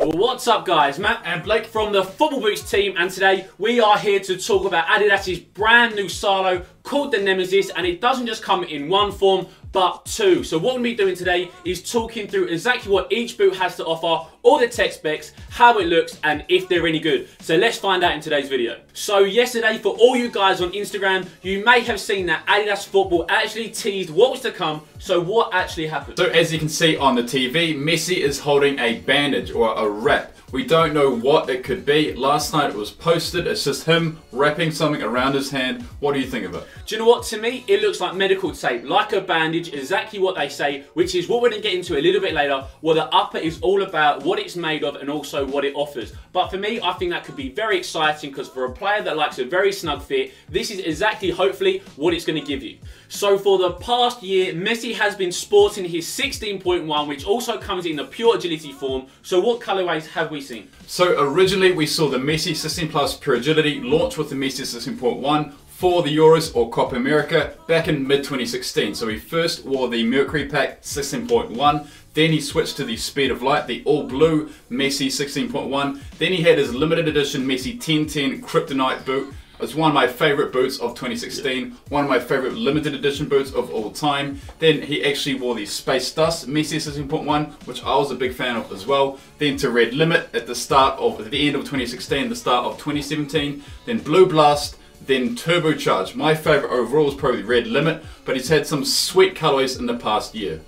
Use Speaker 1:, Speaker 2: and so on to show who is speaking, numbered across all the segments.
Speaker 1: Well, what's up guys, Matt and Blake from the Football Boots team, and today we are here to talk about Adidas's brand new Salo called the Nemeziz, and it doesn't just come in one form but two. So what we'll be doing today is talking through exactly what each boot has to offer, all the tech specs, how it looks, and if they're any good. So let's find out in today's video. So yesterday, for all you guys on Instagram, you may have seen that Adidas Football actually teased what was to come. So what actually happened?
Speaker 2: So as you can see on the TV, Messi is holding a bandage or a wrap. We don't know what it could be. Last night it was posted, it's just him wrapping something around his hand. What do you think of it?
Speaker 1: Do you know what, to me, it looks like medical tape, like a bandage, exactly what they say, which is what we're going to get into a little bit later, what the upper is all about, what it's made of, and also what it offers. But for me, I think that could be very exciting, because for a player that likes a very snug fit, this is exactly, hopefully, what it's going to give you. So for the past year, Messi has been sporting his 16.1, which also comes in the pure agility form. So what colorways have we seen?
Speaker 2: So originally we saw the Messi 16 Plus Pure Agility launch with the Messi 16.1 for the Euros or Copa America back in mid-2016. So he first wore the Mercury Pack 16.1, then he switched to the Speed of Light, the all blue Messi 16.1, then he had his limited edition Messi 1010 Kryptonite boot. It's one of my favourite boots of 2016, one of my favourite limited edition boots of all time. Then he actually wore the Space Dust Messi 16.1, which I was a big fan of as well. Then to Red Limit at the end of 2016, the start of 2017. Then Blue Blast, then Turbocharge. My favourite overall is probably Red Limit, but he's had some sweet colours in the past year.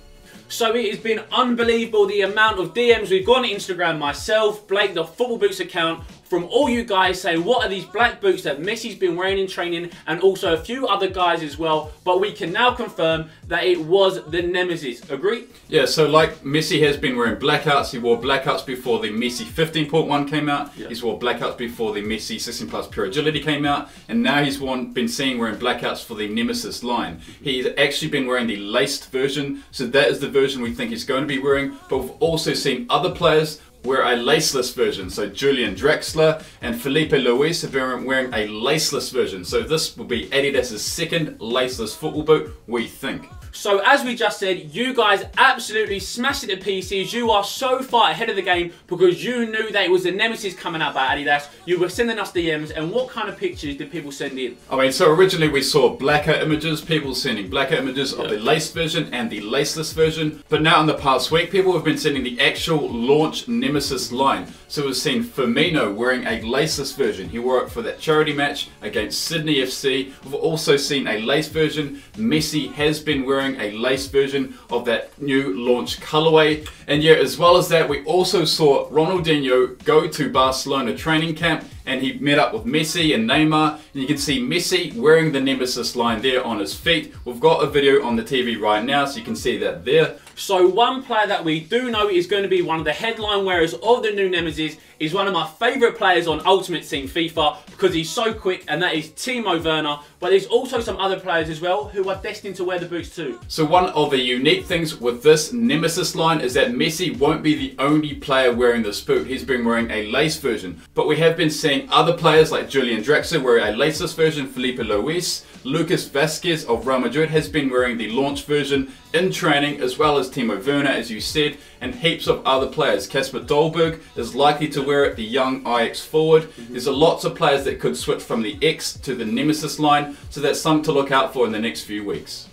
Speaker 1: So it has been unbelievable the amount of DMs we've got on Instagram, myself, Blake, the Football Boots account, from all you guys saying what are these black boots that Messi's been wearing in training, and also a few other guys as well. But we can now confirm that it was the Nemeziz. Agree?
Speaker 2: Yeah, so like Messi has been wearing blackouts. He wore blackouts before the Messi 15.1 came out. Yeah. He's wore blackouts before the Messi 16 Plus Pure Agility came out. And now he's been seen wearing blackouts for the Nemeziz line. He's actually been wearing the laced version. So that is the version we think he's going to be wearing. But we've also seen other players wear a laceless version. So Julian Draxler and Felipe Luis have been wearing a laceless version. So this will be Adidas's second laceless football boot, we think.
Speaker 1: So as we just said, you guys absolutely smashed it to pieces. You are so far ahead of the game because you knew that it was the Nemeziz coming out by Adidas. You were sending us DMs, and what kind of pictures did people send in?
Speaker 2: I mean, so originally we saw blacker images, people sending blacker images of the laced version and the laceless version. But now in the past week, people have been sending the actual launch Nemeziz line. So we've seen Firmino wearing a laceless version. He wore it for that charity match against Sydney FC. We've also seen a lace version. Messi has been wearing a lace version of that new launch colorway. And yeah, as well as that, we also saw Ronaldinho go to Barcelona training camp, and he met up with Messi and Neymar, and you can see Messi wearing the Nemeziz line there on his feet. We've got a video on the TV right now, so you can see that there.
Speaker 1: So one player that we do know is going to be one of the headline wearers of the new Nemeziz is one of my favourite players on Ultimate Team FIFA because he's so quick, and that is Timo Werner. But there's also some other players as well who are destined to wear the boots too.
Speaker 2: So one of the unique things with this Nemeziz line is that Messi won't be the only player wearing this boot. He's been wearing a lace version. But we have been seeing other players like Julian Draxler wear a laceless version, Felipe Luis, Lucas Vazquez of Real Madrid has been wearing the launch version in training, as well as Timo Werner, as you said, and heaps of other players. Kasper Dolberg is likely to wear it, the young Ajax forward. There's lots of players that could switch from the X to the Nemeziz line, so that's something to look out for in the next few weeks.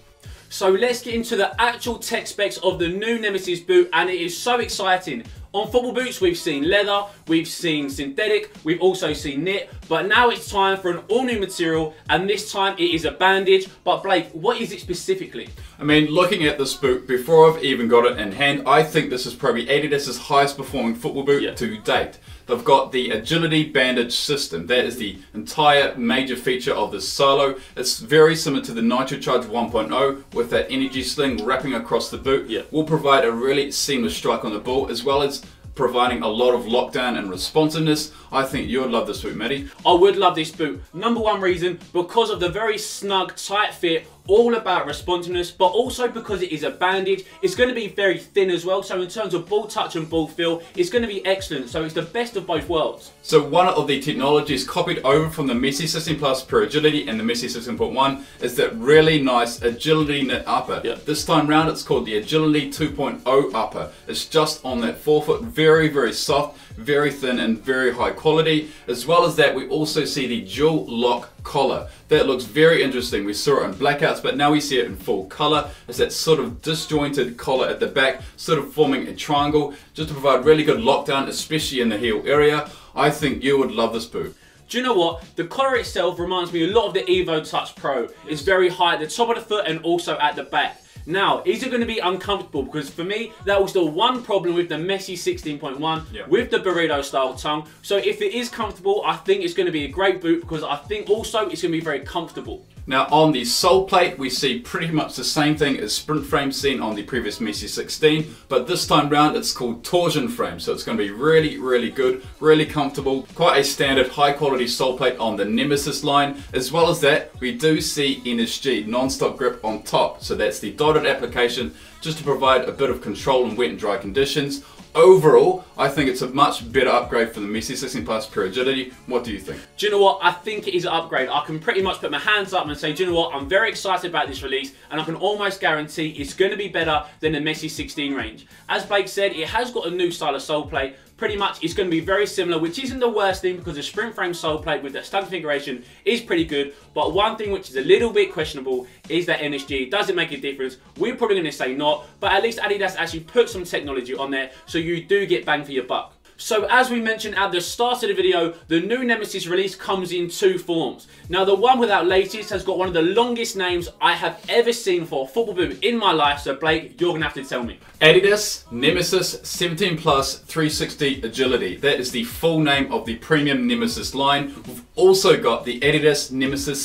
Speaker 1: So let's get into the actual tech specs of the new Nemeziz boot, and it is so exciting. On Football Boots, we've seen leather, we've seen synthetic, we've also seen knit, but now it's time for an all-new material, and this time it is a bandage. But Blake, what is it specifically?
Speaker 2: I mean, looking at this boot, before I've even got it in hand, I think this is probably Adidas's highest performing football boot to date. They've got the agility bandage system. That is the entire major feature of this Salo. It's very similar to the Nitrocharge 1.0 with that energy sling wrapping across the boot. Will provide a really seamless strike on the ball, as well as providing a lot of lockdown and responsiveness. I think you would love this boot, Matty.
Speaker 1: I would love this boot. Number one reason, because of the very snug, tight fit, all about responsiveness, but also because it is a bandage. It's going to be very thin as well, so in terms of ball touch and ball feel, it's going to be excellent. So it's the best of both worlds.
Speaker 2: So one of the technologies copied over from the Messi 16 Plus Pure Agility and the Messi 16.1 is that really nice agility knit upper. This time round it's called the Agility 2.0 upper. It's just on that forefoot, very, very soft. very thin and very high quality. As well as that, we also see the dual lock collar. That looks very interesting. We saw it on blackouts, but now we see it in full color. It's that sort of disjointed collar at the back, sort of forming a triangle, just to provide really good lockdown, especially in the heel area. I think you would love this boot.
Speaker 1: Do you know what? The collar itself reminds me a lot of the Evo Touch Pro. It's very high at the top of the foot and also at the back. Now, is it going to be uncomfortable? Because for me, that was the one problem with the Messi 16.1 with the burrito style tongue. So if it is comfortable, I think it's going to be a great boot because I think also it's going to be very comfortable.
Speaker 2: Now on the sole plate, we see pretty much the same thing as sprint frame seen on the previous Messi 16, but this time round it's called torsion frame. So it's going to be really, really good, really comfortable. Quite a standard high quality sole plate on the Nemeziz line. As well as that, we do see NSG, non-stop grip on top. So that's the dotted application just to provide a bit of control in wet and dry conditions. Overall, I think it's a much better upgrade for the Messi 16 Plus Pure Agility. What do you think?
Speaker 1: Do you know what? I think it is an upgrade. I can pretty much put my hands up and say, do you know what? I'm very excited about this release and I can almost guarantee it's going to be better than the Messi 16 range. As Blake said, it has got a new style of sole plate. Pretty much it's going to be very similar, which isn't the worst thing because the sprint frame sole plate with the stud configuration is pretty good. But one thing which is a little bit questionable is that NSG. Does it make a difference? We're probably going to say not, but at least Adidas actually put some technology on there so you do get bang for your buck. So as we mentioned at the start of the video, the new Nemeziz release comes in two forms. Now the one without laces has got one of the longest names I have ever seen for a football boot in my life, so Blake, you're going to have to tell me.
Speaker 2: adidas Nemeziz 17 Plus 360 Agility. That is the full name of the premium Nemeziz line. We've also got the adidas Nemeziz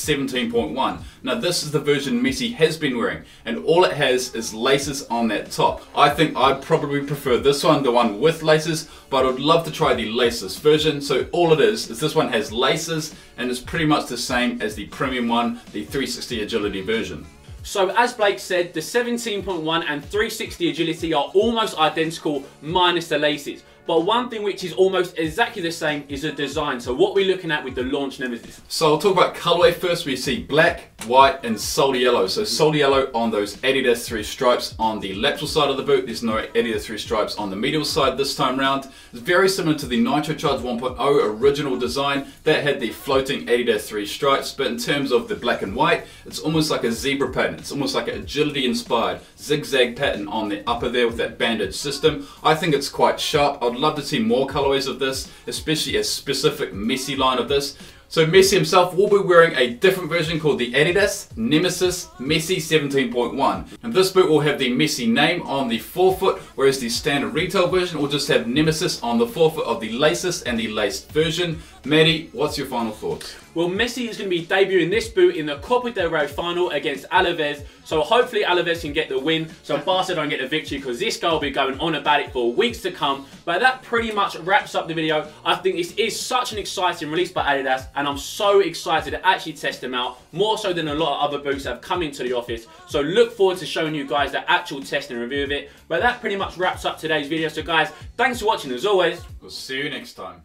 Speaker 2: 17.1. Now this is the version Messi has been wearing, and all it has is laces on that top. I think I'd probably prefer this one, the one with laces, but I would love to try the laceless version. So all it is this one has laces and it's pretty much the same as the premium one, the 360 Agility version.
Speaker 1: So as Blake said, the 17.1 and 360 Agility are almost identical minus the laces. But one thing which is almost exactly the same is the design. So what we're looking at with the launch Nemeziz.
Speaker 2: So I'll talk about colorway first. We see black, white and sol yellow. So sol yellow on those adidas 3 stripes on the lateral side of the boot. There's no adidas 3 stripes on the medial side this time round. It's very similar to the Nitrocharge 1.0 original design that had the floating adidas 3 stripes, but in terms of the black and white, it's almost like a zebra pattern. It's almost like an agility inspired zigzag pattern on the upper there with that bandage system. I think it's quite sharp. I'd love to see more colorways of this, especially a specific Messi line of this. So Messi himself will be wearing a different version called the adidas Nemeziz Messi 17.1. And this boot will have the Messi name on the forefoot, whereas the standard retail version will just have Nemeziz on the forefoot of the laceless and the laced version. Maddie, what's your final thoughts?
Speaker 1: Well, Messi is going to be debuting this boot in the Copa del Rey final against Alaves. So hopefully Alaves can get the win, so Barca don't get the victory, because this guy will be going on about it for weeks to come. But that pretty much wraps up the video. I think this is such an exciting release by Adidas, and I'm so excited to actually test them out, more so than a lot of other boots that have come into the office. So look forward to showing you guys the actual test and review of it. But that pretty much wraps up today's video. So guys, thanks for watching as always.
Speaker 2: We'll see you next time.